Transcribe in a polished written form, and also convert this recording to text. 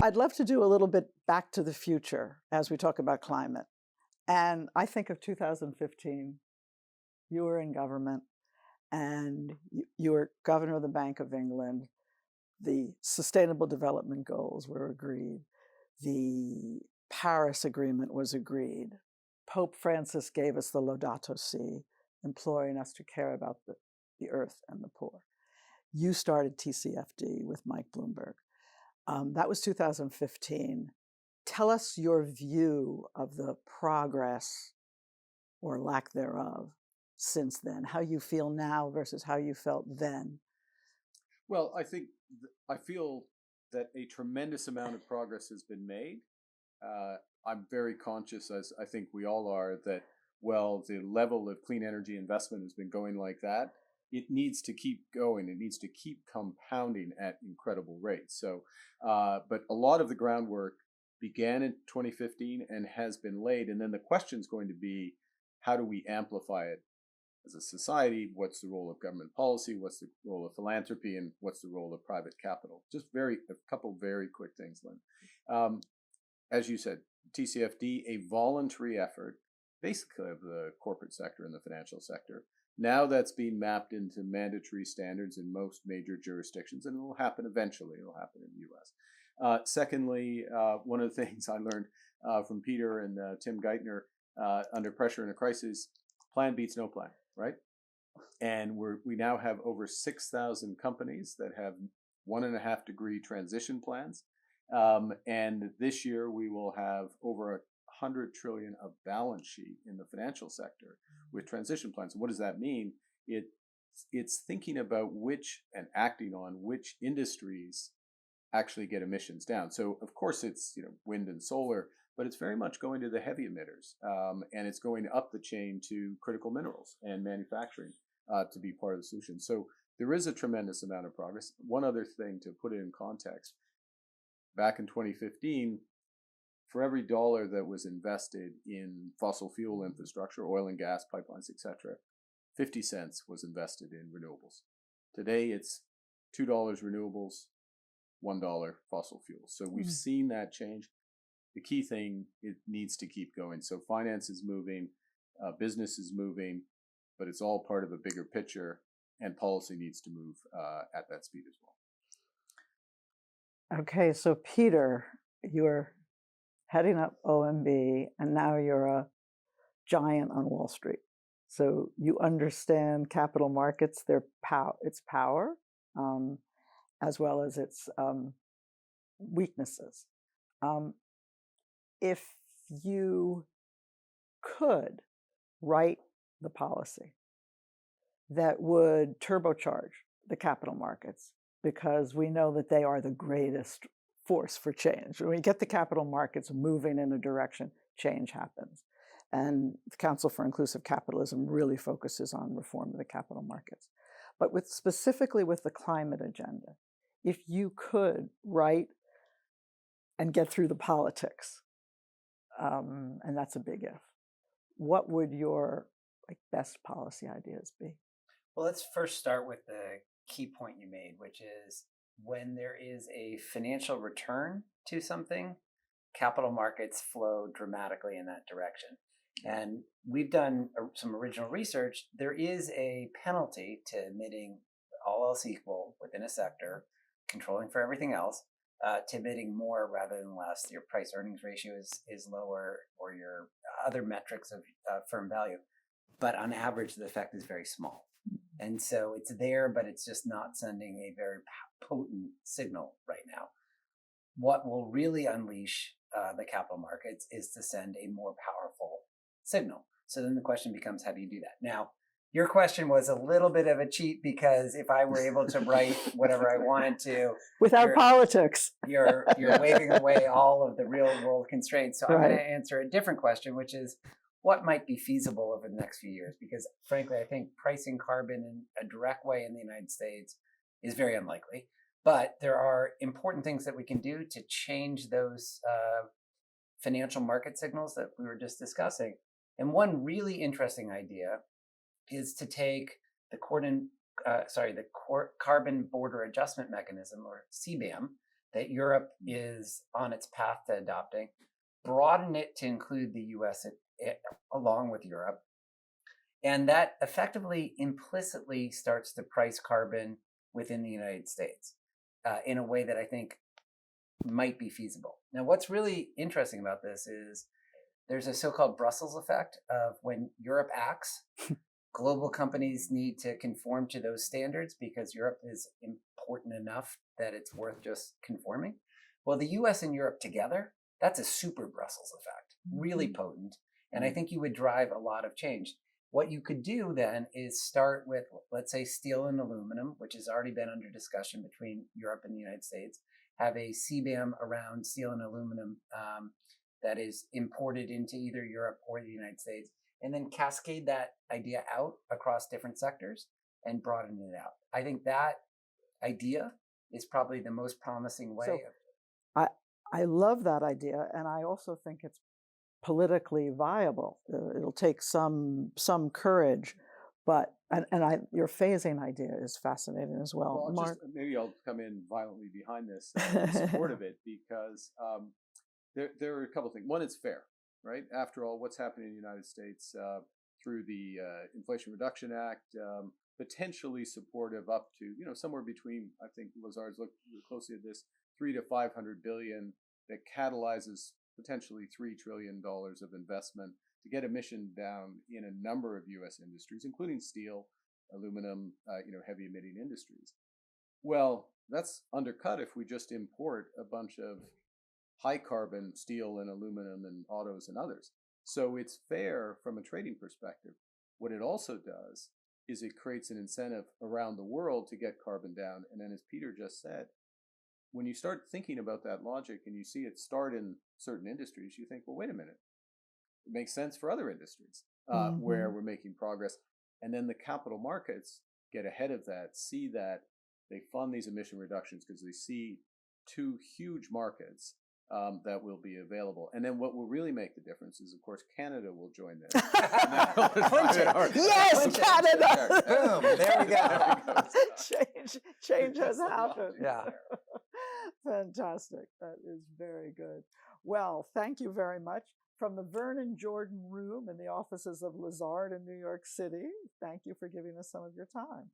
I'd love to do a little bit back to the future as we talk about climate. And I think of 2015, you were in government and you were governor of the Bank of England. The Sustainable Development Goals were agreed. The Paris Agreement was agreed. Pope Francis gave us the Laudato Si, imploring us to care about the earth and the poor. You started TCFD with Mike Bloomberg. That was 2015. Tell us your view of the progress or lack thereof since then, how you feel now versus how you felt then. Well, I feel that a tremendous amount of progress has been made. I'm very conscious, as I think we all are, that, well, the level of clean energy investment has been going like that. It needs to keep going. It needs to keep compounding at incredible rates. So, but a lot of the groundwork began in 2015 and has been laid. And then the question is going to be, how do we amplify it as a society? What's the role of government policy? What's the role of philanthropy? And what's the role of private capital? Just a couple very quick things, Lynn. As you said, TCFD, a voluntary effort, basically of the corporate sector and the financial sector. Now that's being mapped into mandatory standards in most major jurisdictions, and it will happen eventually. It will happen in the U.S. Secondly, one of the things I learned from Peter and Tim Geithner, under pressure in a crisis, plan beats no plan, right? And we now have over 6,000 companies that have 1.5 degree transition plans. And this year we will have over 100 trillion of balance sheet in the financial sector with transition plans. What does that mean? It's thinking about and acting on which industries actually get emissions down. So of course it's wind and solar, but it's very much going to the heavy emitters, and it's going up the chain to critical minerals and manufacturing to be part of the solution. So there is a tremendous amount of progress. One other thing to put it in context, back in 2015, for every dollar that was invested in fossil fuel infrastructure, oil and gas, pipelines, etc., 50 cents was invested in renewables. Today, it's $2 renewables, $1 fossil fuels. So we've seen that change. The key thing, it needs to keep going. So finance is moving, business is moving, but it's all part of a bigger picture, and policy needs to move at that speed as well. Okay, so Peter, you're heading up OMB, and now you're a giant on Wall Street. So you understand capital markets, its power, as well as its weaknesses. If you could write the policy that would turbocharge the capital markets, because we know that they are the greatest force for change. When we get the capital markets moving in a direction, change happens. And the Council for Inclusive Capitalism really focuses on reform of the capital markets. But specifically with the climate agenda, if you could write and get through the politics, and that's a big if, what would your best policy ideas be? Well, let's first start with the key point you made, which is when there is a financial return to something, capital markets flow dramatically in that direction. And we've done some original research. There is a penalty to emitting, all else equal, within a sector, controlling for everything else, to emitting more rather than less. Your price earnings ratio is lower, or your other metrics of firm value. But on average, the effect is very small. And so it's there, but it's just not sending a very potent signal right now. What will really unleash the capital markets is to send a more powerful signal. So then the question becomes, how do you do that? Now, your question was a little bit of a cheat, because if I were able to write whatever I wanted to without politics, you're waving away all of the real world constraints. So right. I'm going to answer a different question, which is, what might be feasible over the next few years? Because frankly, I think pricing carbon in a direct way in the United States is very unlikely. But there are important things that we can do to change those financial market signals that we were just discussing. And one really interesting idea is to take the Carbon Border Adjustment Mechanism, or CBAM, that Europe is on its path to adopting, broaden it to include the US along with Europe. And that effectively implicitly starts to price carbon within the United States in a way that I think might be feasible. Now, what's really interesting about this is there's a so-called Brussels effect of when Europe acts, global companies need to conform to those standards because Europe is important enough that it's worth just conforming. Well, the US and Europe together, that's a super Brussels effect, really potent. And I think you would drive a lot of change. What you could do then is start with, let's say, steel and aluminum, which has already been under discussion between Europe and the United States, have a CBAM around steel and aluminum that is imported into either Europe or the United States, and then cascade that idea out across different sectors and broaden it out. I think that idea is probably the most promising way. So I love that idea, and I also think it's politically viable. It'll take some courage, but your phasing idea is fascinating as well. Well, Mark? Maybe I'll come in violently behind this in support of it, because there are a couple of things. One, it's fair, right? After all, what's happening in the United States through the Inflation Reduction Act, potentially supportive up to, somewhere between, I think Lazard's looked closely at this, 300 to 500 billion that catalyzes potentially $3 trillion of investment to get emission down in a number of U.S. industries, including steel, aluminum, heavy emitting industries. Well, that's undercut if we just import a bunch of high carbon steel and aluminum and autos and others. So it's fair from a trading perspective. What it also does is it creates an incentive around the world to get carbon down. And then, as Peter just said, when you start thinking about that logic and you see it start in certain industries, you think, well, wait a minute. It makes sense for other industries where we're making progress. And then the capital markets get ahead of that, see that, they fund these emission reductions because they see two huge markets that will be available. And then what will really make the difference is, of course, Canada will join this. Yes, Canada! Boom, there we go. Change has happened. Yeah. Fantastic. That is very good. Well, thank you very much. From the Vernon Jordan Room in the offices of Lazard in New York City, thank you for giving us some of your time.